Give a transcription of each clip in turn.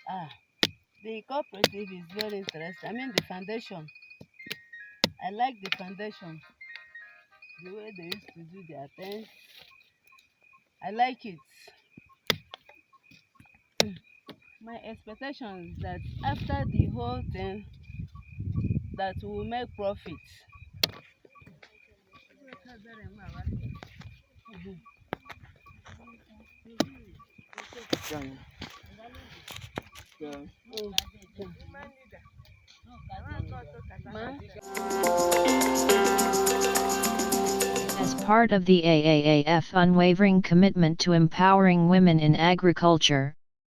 Ah, the cooperative is very interesting. I mean the foundation. I like the foundation. The way they used to do their things. I like it. My expectation is that after the whole thing that we will make profit. As part of the AAAF unwavering commitment to empowering women in agriculture,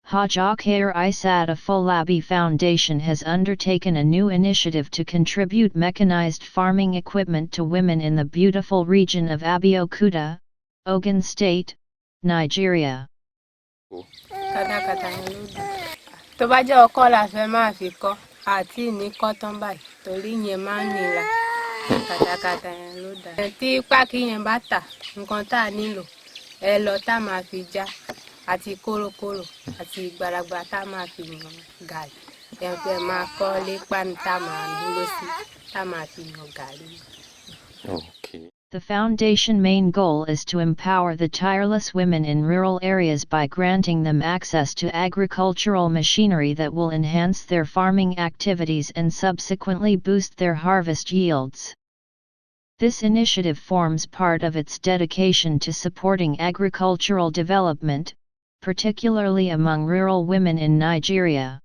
Arochukwu Local Foundation has undertaken a new initiative to contribute mechanized farming equipment to women in the beautiful region of Abia State, Ogun State, Nigeria. Tó bá jẹ́ ọkọ́ la fẹ́ máa fi kọ́ àti ní kọ́tán báyìí torí yẹn máa ń nira katakata yẹn ló dá. Tí pákí yẹn bá tà nǹkan tá a nílò ẹ lọ tá máa fi já àti kórókóró àti gbàràgbà tá máa fi yan gàrí ẹ fẹ́ máa kọ́ lé pánu tá máa dúró sí tá máa fi yan gàrí. The foundation main goal is to empower the tireless women in rural areas by granting them access to agricultural machinery that will enhance their farming activities and subsequently boost their harvest yields. This initiative forms part of its dedication to supporting agricultural development, particularly among rural women in Nigeria.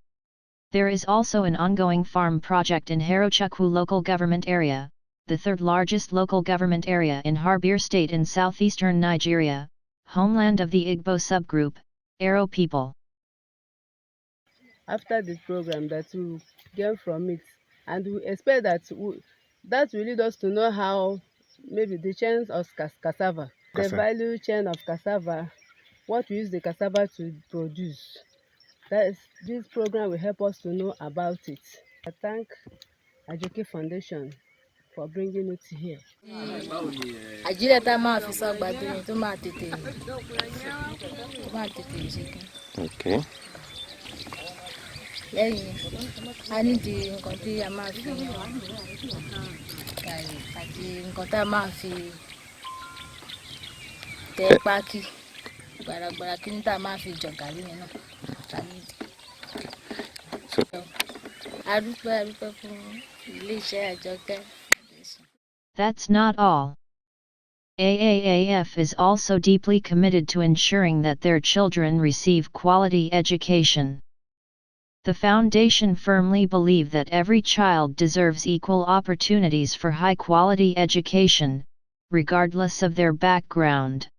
There is also an ongoing farm project in Arochukwu Local Government Area, the third largest local government area in Abia State in southeastern Nigeria, homeland of the Igbo subgroup, Aro people. After this program that we get from it, and we expect that that will lead us to know how maybe the chains of cassava, the value chain of cassava, what we use the cassava to produce. This program will help us to know about it. I thank Arochukwu Foundation for bringing it here. Àjílẹ̀ tá máa fi sọ àgbàdo yẹn tó máa tètè ṣe kí. Okay. Lẹ́yìn a nídìí nǹkan tí a máa fi gàrí àti nǹkan tá a máa fi tẹ pákí gbàràgbàrà kí ní tá a máa fi jọ gàrí yẹn náà a nídìí. A dúpẹ́ fún ilé-iṣẹ́ Àjọkẹ́. That's not all. AAAF is also deeply committed to ensuring that their children receive quality education. The foundation firmly believes that every child deserves equal opportunities for high-quality education, regardless of their background.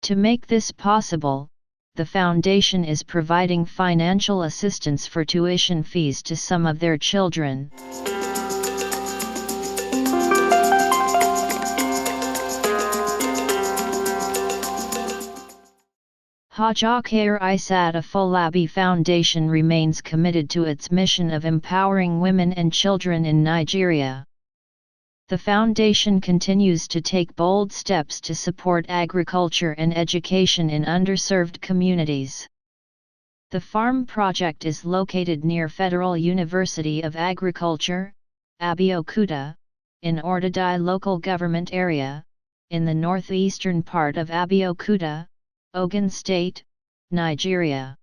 To make this possible, the foundation is providing financial assistance for tuition fees to some of their children. Arochukwu Local Foundation remains committed to its mission of empowering women and children in Nigeria. The foundation continues to take bold steps to support agriculture and education in underserved communities. The farm project is located near Federal University of Agriculture, Abia State, in Ordadai Local Government Area, in the northeastern part of Abia State, Ogun State, Nigeria.